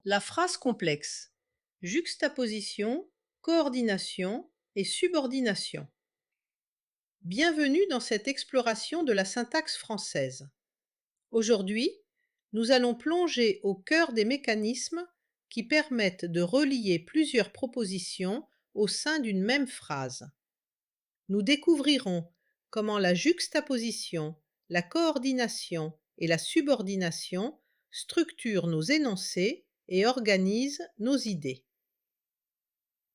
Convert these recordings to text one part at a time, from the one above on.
La phrase complexe. Juxtaposition, coordination et subordination. Bienvenue dans cette exploration de la syntaxe française. Aujourd'hui, nous allons plonger au cœur des mécanismes qui permettent de relier plusieurs propositions au sein d'une même phrase. Nous découvrirons comment la juxtaposition, la coordination et la subordination structurent nos énoncés et organisent nos idées.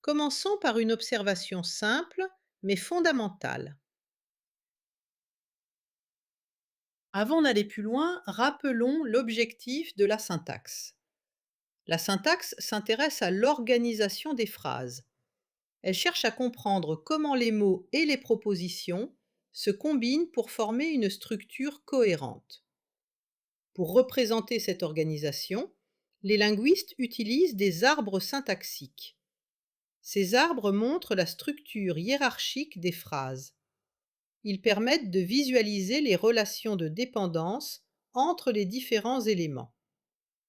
Commençons par une observation simple mais fondamentale. Avant d'aller plus loin, rappelons l'objectif de la syntaxe. La syntaxe s'intéresse à l'organisation des phrases. Elle cherche à comprendre comment les mots et les propositions se combinent pour former une structure cohérente. Pour représenter cette organisation, les linguistes utilisent des arbres syntaxiques. Ces arbres montrent la structure hiérarchique des phrases. Ils permettent de visualiser les relations de dépendance entre les différents éléments.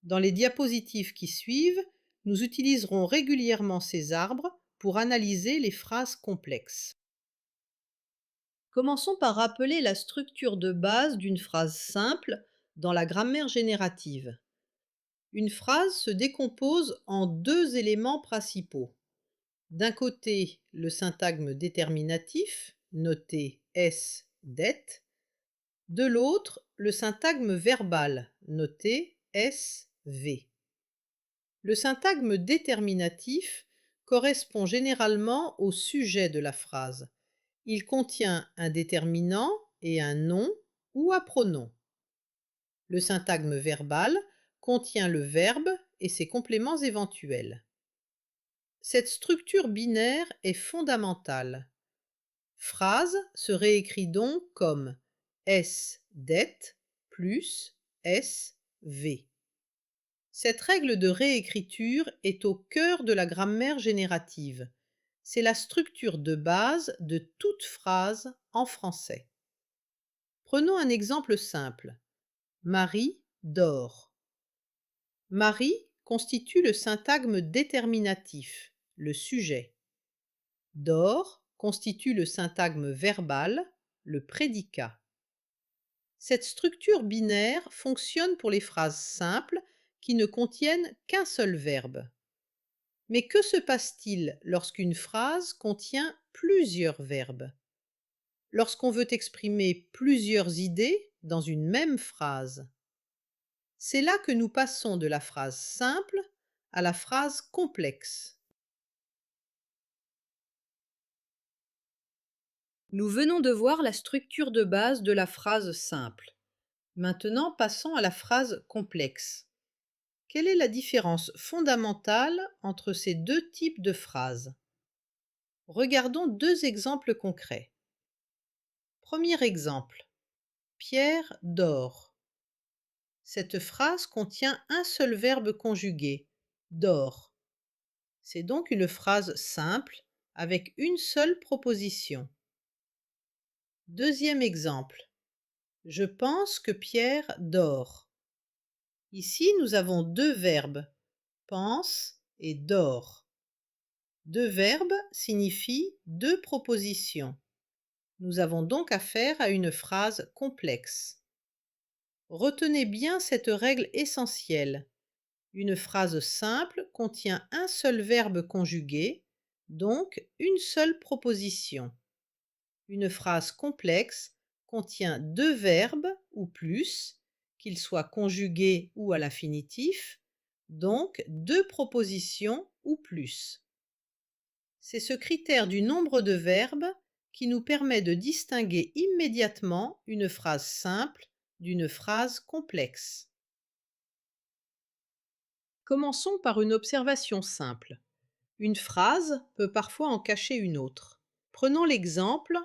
Dans les diapositives qui suivent, nous utiliserons régulièrement ces arbres pour analyser les phrases complexes. Commençons par rappeler la structure de base d'une phrase simple dans la grammaire générative. Une phrase se décompose en deux éléments principaux. D'un côté, le syntagme déterminatif, noté S det, de l'autre, le syntagme verbal, noté SV. Le syntagme déterminatif correspond généralement au sujet de la phrase. Il contient un déterminant et un nom ou un pronom. Le syntagme verbal contient le verbe et ses compléments éventuels. Cette structure binaire est fondamentale. Phrase se réécrit donc comme S det plus SV. Cette règle de réécriture est au cœur de la grammaire générative. C'est la structure de base de toute phrase en français. Prenons un exemple simple. Marie dort. Marie constitue le syntagme déterminatif, le sujet. Dort constitue le syntagme verbal, le prédicat. Cette structure binaire fonctionne pour les phrases simples qui ne contiennent qu'un seul verbe. Mais que se passe-t-il lorsqu'une phrase contient plusieurs verbes? Lorsqu'on veut exprimer plusieurs idées dans une même phrase? C'est là que nous passons de la phrase simple à la phrase complexe. Nous venons de voir la structure de base de la phrase simple. Maintenant, passons à la phrase complexe. Quelle est la différence fondamentale entre ces deux types de phrases? Regardons deux exemples concrets. Premier exemple. Pierre dort. Cette phrase contient un seul verbe conjugué, dort. C'est donc une phrase simple avec une seule proposition. Deuxième exemple. Je pense que Pierre dort. Ici, nous avons deux verbes, pense et dort. Deux verbes signifient deux propositions. Nous avons donc affaire à une phrase complexe. Retenez bien cette règle essentielle. Une phrase simple contient un seul verbe conjugué, donc une seule proposition. Une phrase complexe contient deux verbes ou plus, qu'ils soient conjugués ou à l'infinitif, donc deux propositions ou plus. C'est ce critère du nombre de verbes qui nous permet de distinguer immédiatement une phrase simple d'une phrase complexe. Commençons par une observation simple. Une phrase peut parfois en cacher une autre. Prenons l'exemple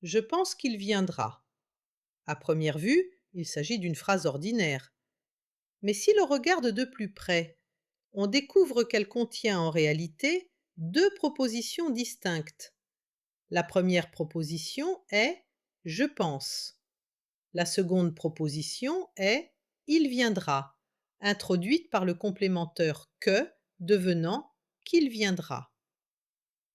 Je pense qu'il viendra. À première vue, il s'agit d'une phrase ordinaire. Mais si l'on regarde de plus près, on découvre qu'elle contient en réalité deux propositions distinctes. La première proposition est je pense. La seconde proposition est il viendra, introduite par le complémentaire que devenant qu'il viendra.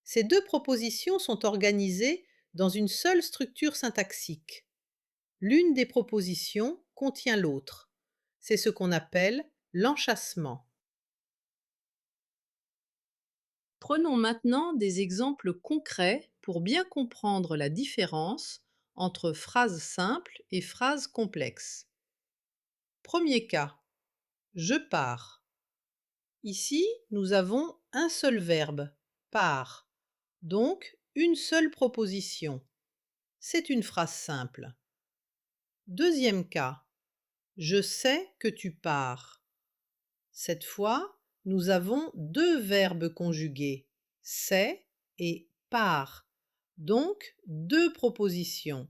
Ces deux propositions sont organisées dans une seule structure syntaxique. L'une des propositions contient l'autre. C'est ce qu'on appelle l'enchâssement. Prenons maintenant des exemples concrets pour bien comprendre la différence entre phrases simples et phrases complexes. Premier cas, je pars. Ici, nous avons un seul verbe, part, donc une seule proposition. C'est une phrase simple. Deuxième cas, je sais que tu pars. Cette fois, nous avons deux verbes conjugués, c'est et part, donc deux propositions.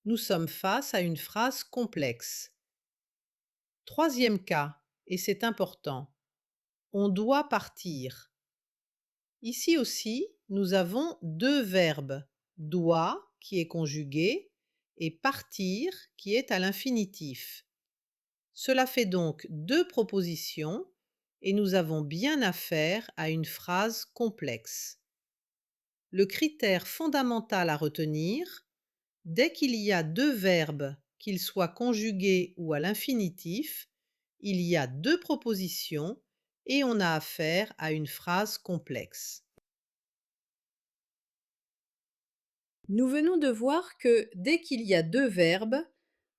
Nous sommes face à une phrase complexe. Troisième cas, et c'est important, on doit partir. Ici aussi, nous avons deux verbes, doit qui est conjugué et partir qui est à l'infinitif. Cela fait donc deux propositions et nous avons bien affaire à une phrase complexe. Le critère fondamental à retenir, dès qu'il y a deux verbes, qu'ils soient conjugués ou à l'infinitif, il y a deux propositions et on a affaire à une phrase complexe. Nous venons de voir que dès qu'il y a deux verbes,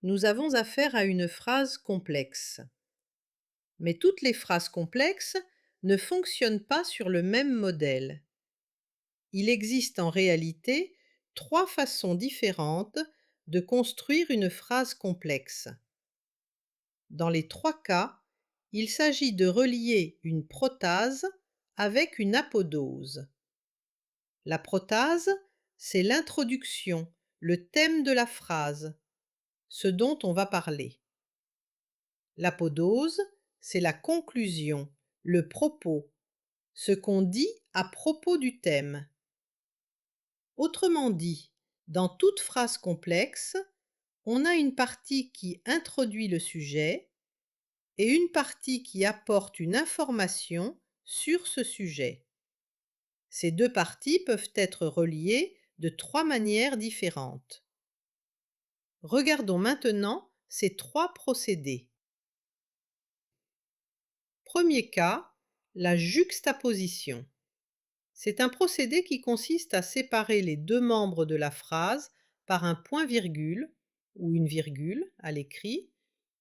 nous avons affaire à une phrase complexe. Mais toutes les phrases complexes ne fonctionnent pas sur le même modèle. Il existe en réalité trois façons différentes de construire une phrase complexe. Dans les trois cas, il s'agit de relier une protase avec une apodose. La protase, c'est l'introduction, le thème de la phrase, ce dont on va parler. L'apodose, c'est la conclusion, le propos, ce qu'on dit à propos du thème. Autrement dit, dans toute phrase complexe, on a une partie qui introduit le sujet et une partie qui apporte une information sur ce sujet. Ces deux parties peuvent être reliées de trois manières différentes. Regardons maintenant ces trois procédés. Premier cas, la juxtaposition. C'est un procédé qui consiste à séparer les deux membres de la phrase par un point-virgule ou une virgule à l'écrit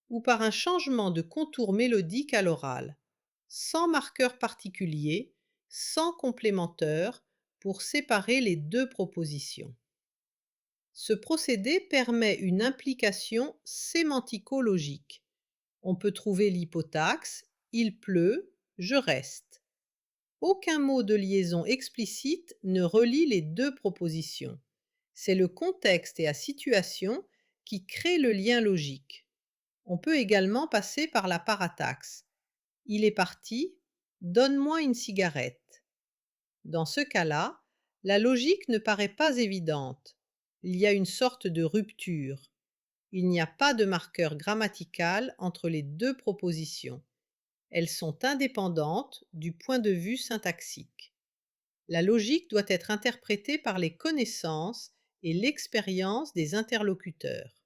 ou par un changement de contour mélodique à l'oral, sans marqueur particulier, sans complémentaire, pour séparer les deux propositions. Ce procédé permet une implication sémantico-logique. On peut trouver l'hypotaxe il pleut, je reste. Aucun mot de liaison explicite ne relie les deux propositions. C'est le contexte et la situation qui créent le lien logique. On peut également passer par la parataxe. Il est parti, donne-moi une cigarette. Dans ce cas-là, la logique ne paraît pas évidente. Il y a une sorte de rupture. Il n'y a pas de marqueur grammatical entre les deux propositions. Elles sont indépendantes du point de vue syntaxique. La logique doit être interprétée par les connaissances et l'expérience des interlocuteurs.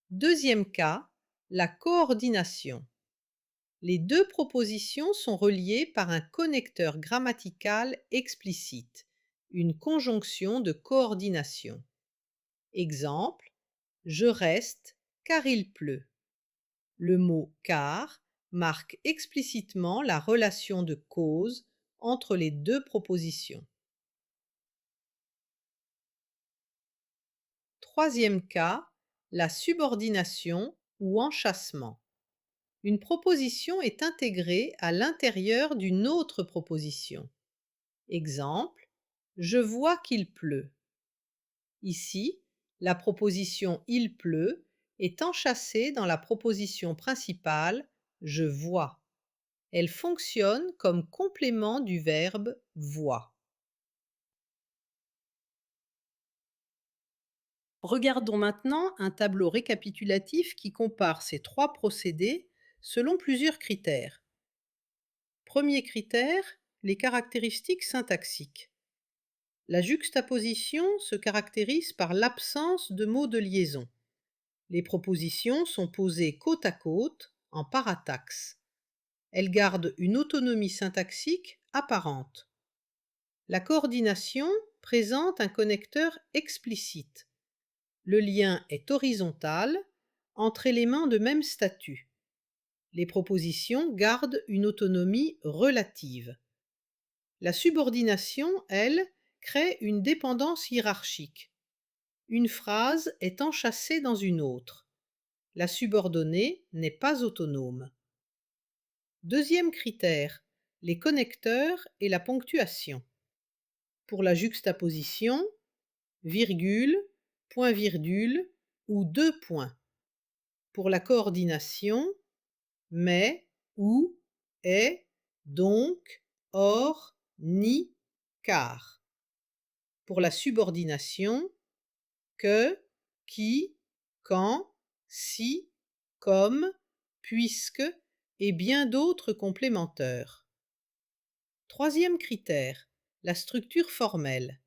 Deuxième cas, la coordination. Les deux propositions sont reliées par un connecteur grammatical explicite, une conjonction de coordination. Exemple, je reste car il pleut. Le mot car marque explicitement la relation de cause entre les deux propositions. Troisième cas, la subordination ou enchâssement. Une proposition est intégrée à l'intérieur d'une autre proposition. Exemple, je vois qu'il pleut. Ici, la proposition il pleut est enchâssée dans la proposition principale je vois. Elle fonctionne comme complément du verbe voir. Regardons maintenant un tableau récapitulatif qui compare ces trois procédés selon plusieurs critères. Premier critère, les caractéristiques syntaxiques. La juxtaposition se caractérise par l'absence de mots de liaison. Les propositions sont posées côte à côte, en parataxe. Elles gardent une autonomie syntaxique apparente. La coordination présente un connecteur explicite. Le lien est horizontal entre éléments de même statut. Les propositions gardent une autonomie relative. La subordination, elle, crée une dépendance hiérarchique. Une phrase est enchâssée dans une autre. La subordonnée n'est pas autonome. Deuxième critère, les connecteurs et la ponctuation. Pour la juxtaposition, virgule, point-virgule ou deux points. Pour la coordination, mais, ou, est, donc, or, ni, car. Pour la subordination, que, qui, quand, si, comme, puisque et bien d'autres complémenteurs. Troisième critère, la structure formelle.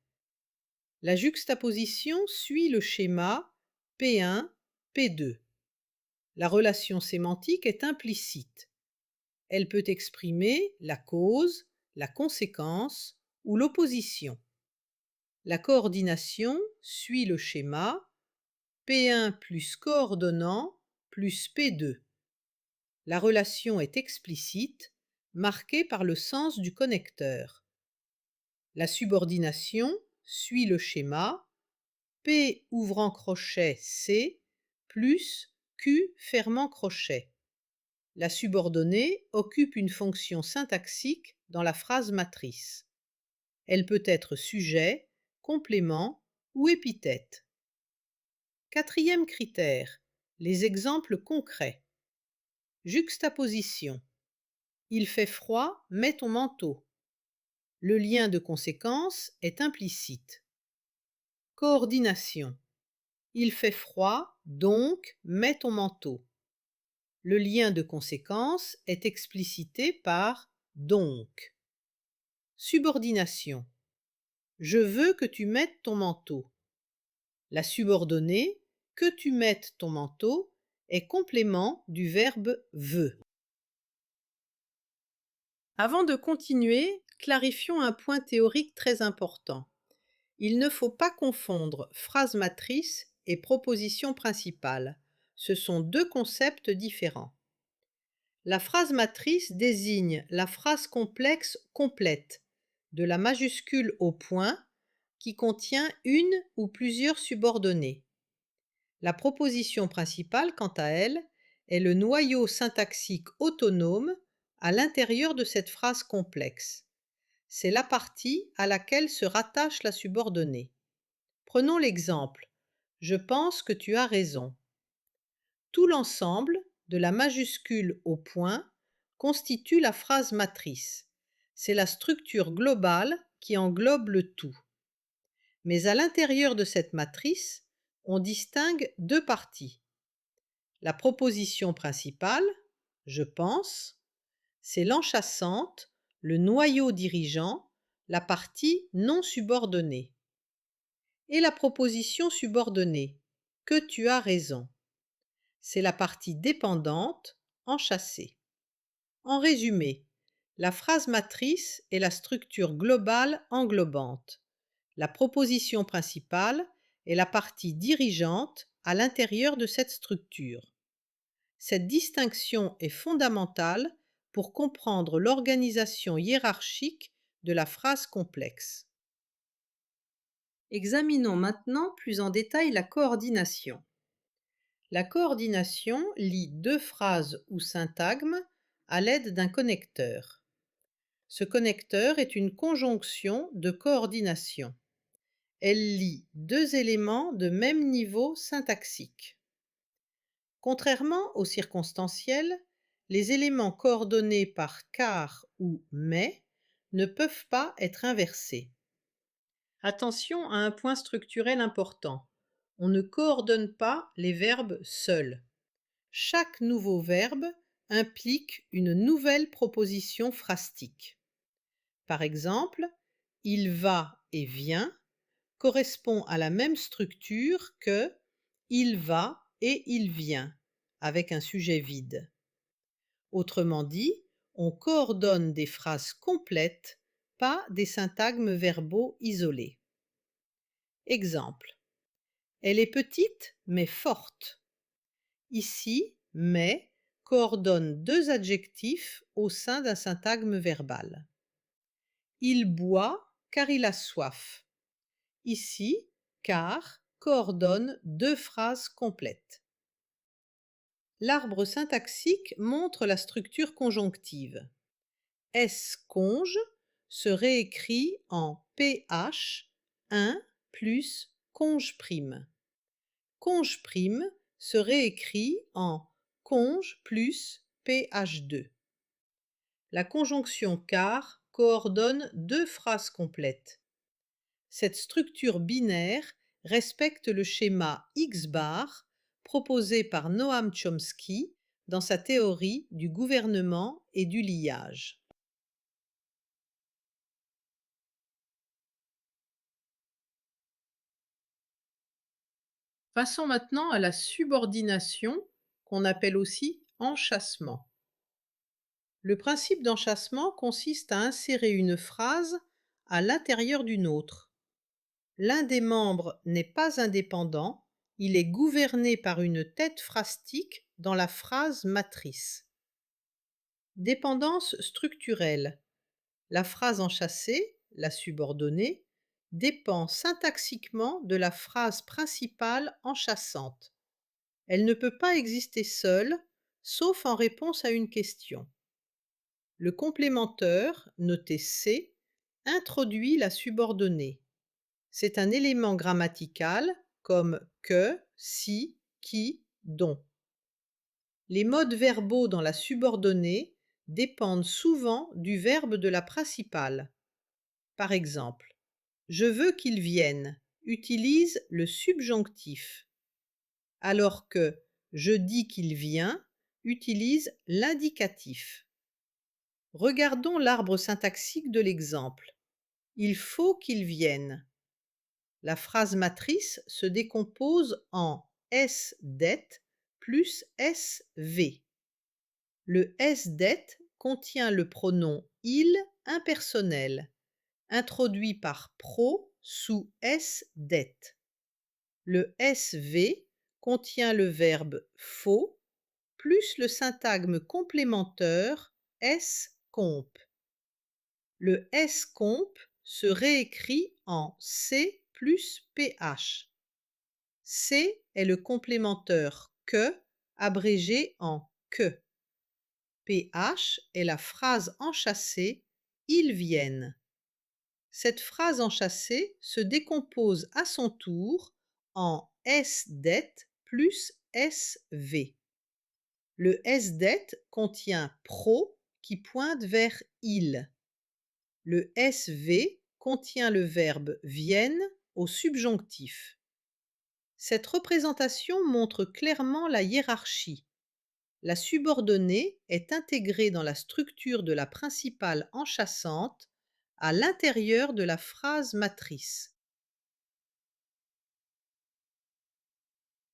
La juxtaposition suit le schéma P1, P2. La relation sémantique est implicite. Elle peut exprimer la cause, la conséquence ou l'opposition. La coordination suit le schéma P1 plus coordonnant plus P2. La relation est explicite, marquée par le sens du connecteur. La subordination suit le schéma P ouvrant crochet C plus Q fermant crochet. La subordonnée occupe une fonction syntaxique dans la phrase matrice. Elle peut être sujet, complément ou épithète. Quatrième critère, les exemples concrets. Juxtaposition. Il fait froid, mets ton manteau. Le lien de conséquence est implicite. Coordination. Il fait froid, donc mets ton manteau. Le lien de conséquence est explicité par donc. Subordination. Je veux que tu mettes ton manteau. La subordonnée que tu mettes ton manteau est complément du verbe veut. Avant de continuer, clarifions un point théorique très important. Il ne faut pas confondre phrase matrice et proposition principale. Ce sont deux concepts différents. La phrase matrice désigne la phrase complexe complète, de la majuscule au point, qui contient une ou plusieurs subordonnées. La proposition principale, quant à elle, est le noyau syntaxique autonome à l'intérieur de cette phrase complexe. C'est la partie à laquelle se rattache la subordonnée. Prenons l'exemple « Je pense que tu as raison ». Tout l'ensemble, de la majuscule au point, constitue la phrase matrice. C'est la structure globale qui englobe le tout. Mais à l'intérieur de cette matrice, on distingue deux parties. La proposition principale, je pense, c'est l'enchâssante, le noyau dirigeant, la partie non subordonnée. Et la proposition subordonnée, que tu as raison, c'est la partie dépendante, enchâssée. En résumé, la phrase matrice est la structure globale englobante. La proposition principale est la partie dirigeante à l'intérieur de cette structure. Cette distinction est fondamentale pour comprendre l'organisation hiérarchique de la phrase complexe. Examinons maintenant plus en détail la coordination. La coordination lie deux phrases ou syntagmes à l'aide d'un connecteur. Ce connecteur est une conjonction de coordination. Elle lie deux éléments de même niveau syntaxique. Contrairement au circonstanciel, les éléments coordonnés par car ou mais ne peuvent pas être inversés. Attention à un point structurel important. On ne coordonne pas les verbes seuls. Chaque nouveau verbe implique une nouvelle proposition phrastique. Par exemple, il va et vient correspond à la même structure que il va et il vient, avec un sujet vide. Autrement dit, on coordonne des phrases complètes, pas des syntagmes verbaux isolés. Exemple. Elle est petite mais forte. Ici, mais coordonne deux adjectifs au sein d'un syntagme verbal. Il boit car il a soif. Ici, car coordonne deux phrases complètes. L'arbre syntaxique montre la structure conjonctive. S-conj se réécrit en PH 1 plus conj prime. Conj prime se réécrit en conj plus PH2. La conjonction car coordonne deux phrases complètes. Cette structure binaire respecte le schéma X-bar proposé par Noam Chomsky dans sa théorie du gouvernement et du liage. Passons maintenant à la subordination, qu'on appelle aussi enchâssement. Le principe d'enchâssement consiste à insérer une phrase à l'intérieur d'une autre. L'un des membres n'est pas indépendant, il est gouverné par une tête phrastique dans la phrase matrice. Dépendance structurelle. La phrase enchâssée, la subordonnée, dépend syntaxiquement de la phrase principale enchâssante. Elle ne peut pas exister seule, sauf en réponse à une question. Le complémenteur, noté C, introduit la subordonnée. C'est un élément grammatical comme que, si, qui, dont. Les modes verbaux dans la subordonnée dépendent souvent du verbe de la principale. Par exemple, je veux qu'il vienne utilise le subjonctif, alors que je dis qu'il vient utilise l'indicatif. Regardons l'arbre syntaxique de l'exemple. Il faut qu'il vienne. La phrase matrice se décompose en S-det plus SV. Le S-det contient le pronom il impersonnel, introduit par pro sous S-det. Le SV contient le verbe faut plus le syntagme complémentaire S-comp. Le S-comp se réécrit en C plus PH. C est le complémentaire que, abrégé en que. PH est la phrase enchâssée ils viennent. Cette phrase enchâssée se décompose à son tour en S-det plus SV. Le S-det contient pro qui pointe vers il. Le SV contient le verbe vienne au subjonctif. Cette représentation montre clairement la hiérarchie. La subordonnée est intégrée dans la structure de la principale enchâssante à l'intérieur de la phrase matrice.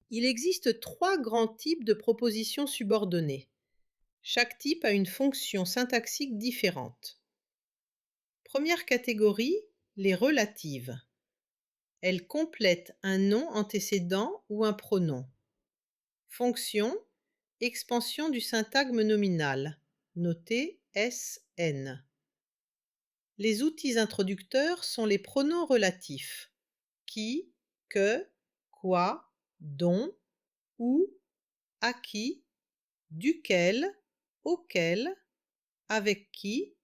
Il existe trois grands types de propositions subordonnées. Chaque type a une fonction syntaxique différente. Première catégorie, les relatives. Elles complètent un nom antécédent ou un pronom. Fonction, expansion du syntagme nominal, noté SN. Les outils introducteurs sont les pronoms relatifs qui, que, quoi, dont, où, à qui, duquel, auquel, avec qui,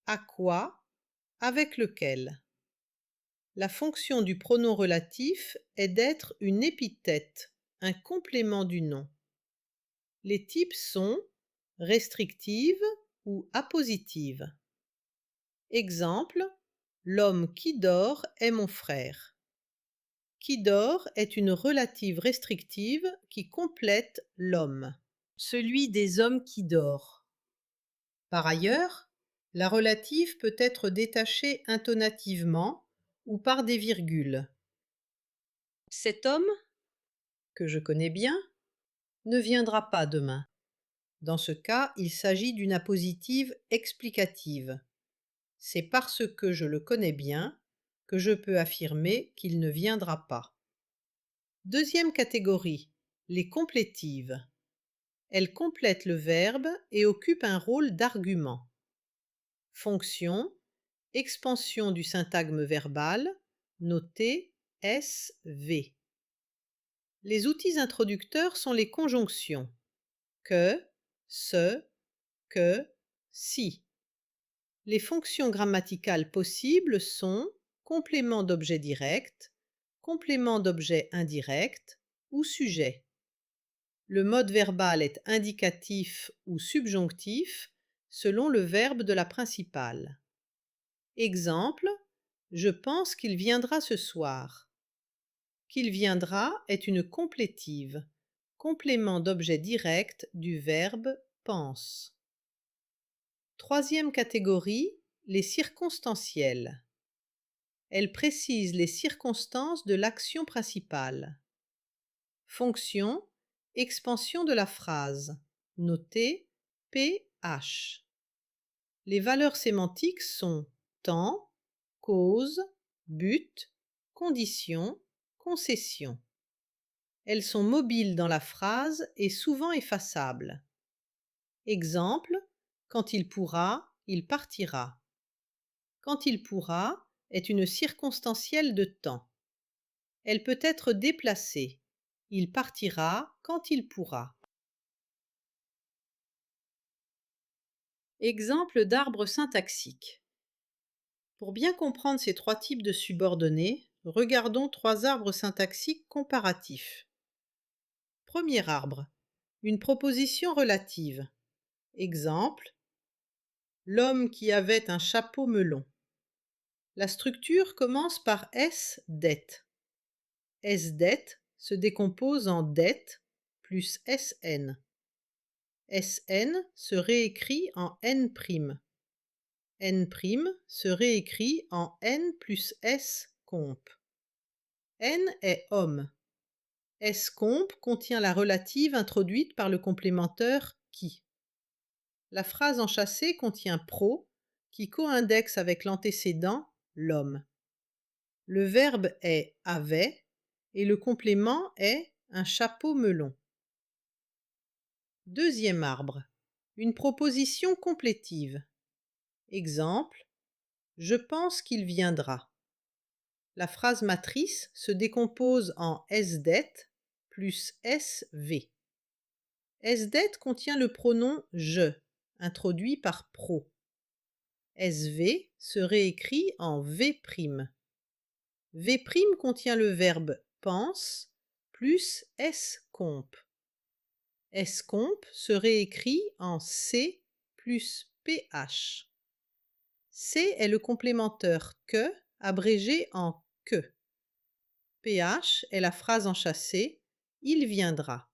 à quoi, avec lequel. La fonction du pronom relatif est d'être une épithète, un complément du nom. Les types sont restrictive ou appositive. Exemple, l'homme qui dort est mon frère. qui dort est une relative restrictive qui complète l'homme. Celui des hommes qui dort. Par ailleurs, la relative peut être détachée intonativement ou par des virgules. Cet homme, que je connais bien, ne viendra pas demain. Dans ce cas, il s'agit d'une appositive explicative. C'est parce que je le connais bien que je peux affirmer qu'il ne viendra pas. Deuxième catégorie, les complétives. Elles complètent le verbe et occupent un rôle d'argument. Fonction, expansion du syntagme verbal, noté SV. Les outils introducteurs sont les conjonctions que, ce, que, si. Les fonctions grammaticales possibles sont complément d'objet direct, complément d'objet indirect ou sujet. Le mode verbal est indicatif ou subjonctif selon le verbe de la principale. Exemple, je pense qu'il viendra ce soir. Qu'il viendra est une complétive, complément d'objet direct du verbe pense. Troisième catégorie, les circonstancielles. Elles précisent les circonstances de l'action principale. Fonction, expansion de la phrase, notée PH. Les valeurs sémantiques sont temps, cause, but, condition, concession. Elles sont mobiles dans la phrase et souvent effaçables. Exemple, quand il pourra, il partira. Quand il pourra est une circonstancielle de temps. Elle peut être déplacée. Il partira quand il pourra. Exemple d'arbre syntaxique. Pour bien comprendre ces trois types de subordonnées, regardons trois arbres syntaxiques comparatifs. Premier arbre. Une proposition relative. Exemple. L'homme qui avait un chapeau melon. La structure commence par S-det. S-det se décompose en det plus SN. SN se réécrit en N'. N' se réécrit en N plus S comp. N est homme. S comp contient la relative introduite par le complémentaire qui. La phrase enchâssée contient pro qui co-indexe avec l'antécédent l'homme. Le verbe est avait et le complément est un chapeau melon. Deuxième arbre. Une proposition complétive. Exemple. Je pense qu'il viendra. La phrase matrice se décompose en SDET plus SV. SDET contient le pronom je, introduit par pro. SV se réécrit en V'. V' contient le verbe pense plus S-comp. S-comp se réécrit en C plus PH. C est le complémentaire que, abrégé en que. PH est la phrase enchâssée il viendra.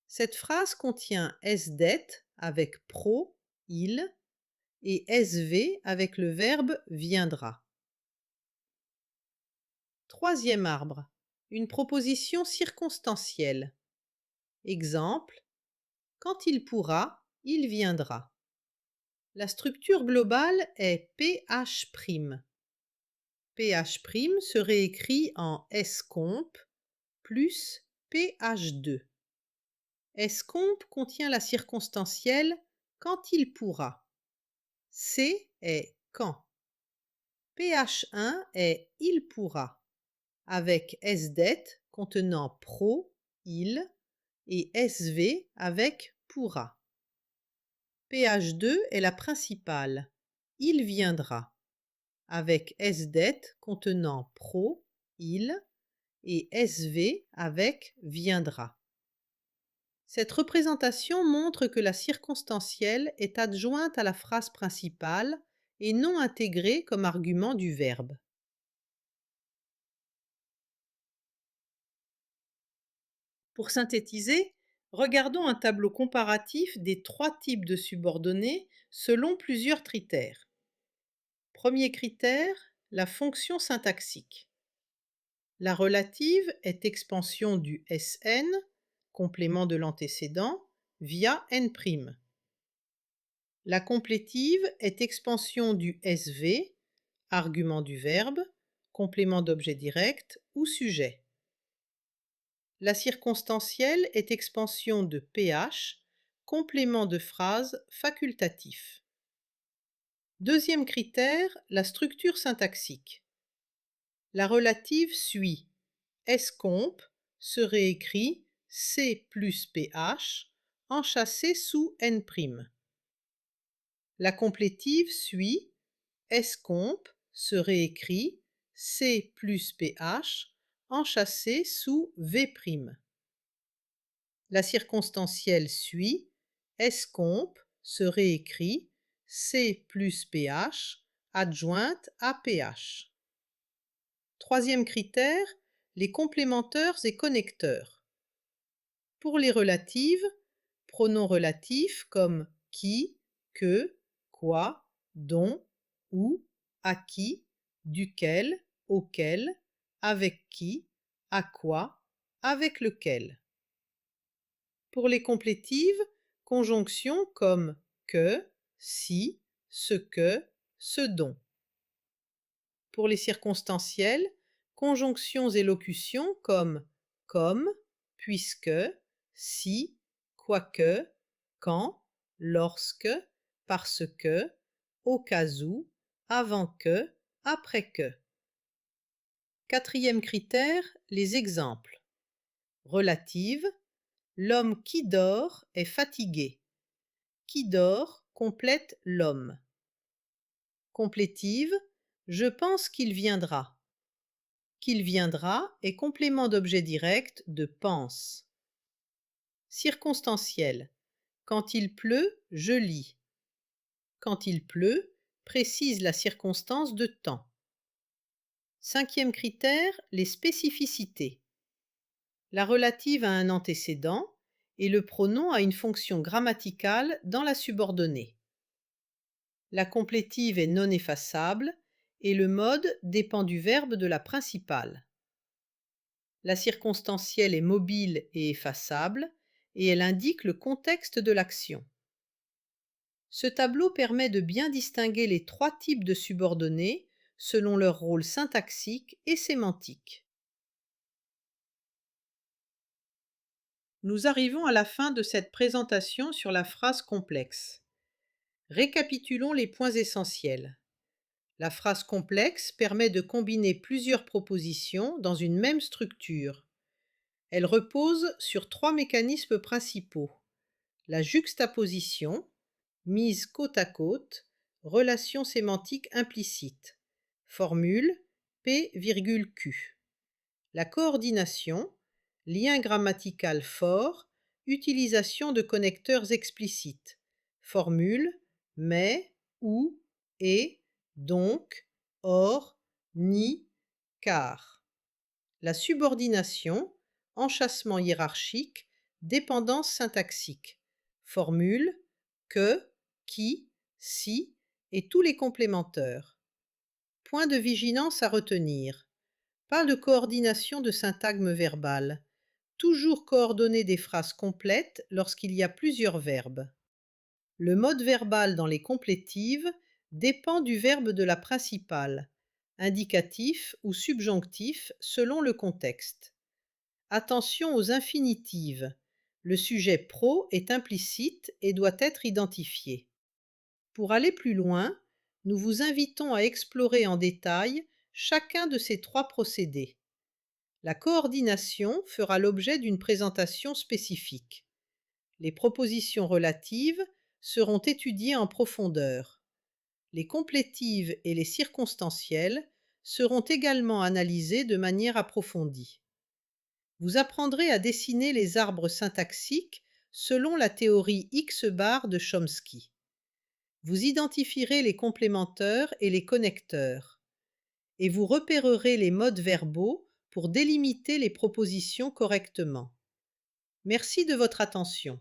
Cette phrase contient SDET avec pro, il, et SV avec le verbe viendra. Troisième arbre. Une proposition circonstancielle. Exemple. Quand il pourra, il viendra. La structure globale est PH'. PH' se réécrit en S-comp plus PH2. S-comp contient la circonstancielle quand il pourra. C est quand. PH1 est il pourra, avec SDET contenant pro, il, et SV avec pourra. PH2 est la principale, il viendra, avec SDET contenant pro, il, et SV avec viendra. Cette représentation montre que la circonstancielle est adjointe à la phrase principale et non intégrée comme argument du verbe. Pour synthétiser, regardons un tableau comparatif des trois types de subordonnées selon plusieurs critères. Premier critère, la fonction syntaxique. La relative est expansion du SN, complément de l'antécédent, via N'. La complétive est expansion du SV, argument du verbe, complément d'objet direct ou sujet. La circonstancielle est expansion de PH, complément de phrase facultatif. Deuxième critère, la structure syntaxique. La relative suit escompte se réécrit C plus PH enchâssé sous N'. La complétive suit escompte se réécrit C plus PH enchâssé sous V'. La circonstancielle suit escompte se réécrit C plus PH adjointe à PH. Troisième critère, les complémenteurs et connecteurs. Pour les relatives, pronoms relatifs comme qui, que, quoi, dont, où, à qui, duquel, auquel, avec qui, à quoi, avec lequel. Pour les complétives, conjonctions comme que, si, ce dont. Pour les circonstancielles, conjonctions et locutions comme, puisque, si, quoique, quand, lorsque, parce que, au cas où, avant que, après que. Quatrième critère, les exemples. Relative, l'homme qui dort est fatigué. Qui dort complète l'homme. Complétive, je pense qu'il viendra. Qu'il viendra est complément d'objet direct de pense. Circonstanciel. Quand il pleut, je lis. Quand il pleut précise la circonstance de temps. Cinquième critère, les spécificités. La relative a un antécédent et le pronom a une fonction grammaticale dans la subordonnée. La complétive est non effaçable et le mode dépend du verbe de la principale. La circonstancielle est mobile et effaçable et elle indique le contexte de l'action. Ce tableau permet de bien distinguer les trois types de subordonnées selon leur rôle syntaxique et sémantique. Nous arrivons à la fin de cette présentation sur la phrase complexe. Récapitulons les points essentiels. La phrase complexe permet de combiner plusieurs propositions dans une même structure. Elle repose sur trois mécanismes principaux. La juxtaposition, mise côte à côte, relation sémantique implicite. Formule P,Q. La coordination, lien grammatical fort, utilisation de connecteurs explicites. Formule mais, ou, et, donc, or, ni, car. La subordination, enchâssement hiérarchique, dépendance syntaxique. Formule que, qui, si et tous les complémenteurs. Point de vigilance à retenir. Pas de coordination de syntagme verbale. Toujours coordonner des phrases complètes lorsqu'il y a plusieurs verbes. Le mode verbal dans les complétives dépend du verbe de la principale, indicatif ou subjonctif selon le contexte. Attention aux infinitives. Le sujet pro est implicite et doit être identifié. Pour aller plus loin, nous vous invitons à explorer en détail chacun de ces trois procédés. La coordination fera l'objet d'une présentation spécifique. Les propositions relatives seront étudiées en profondeur. Les complétives et les circonstancielles seront également analysées de manière approfondie. Vous apprendrez à dessiner les arbres syntaxiques selon la théorie X-bar de Chomsky. Vous identifierez les complémenteurs et les connecteurs. Et vous repérerez les modes verbaux pour délimiter les propositions correctement. Merci de votre attention.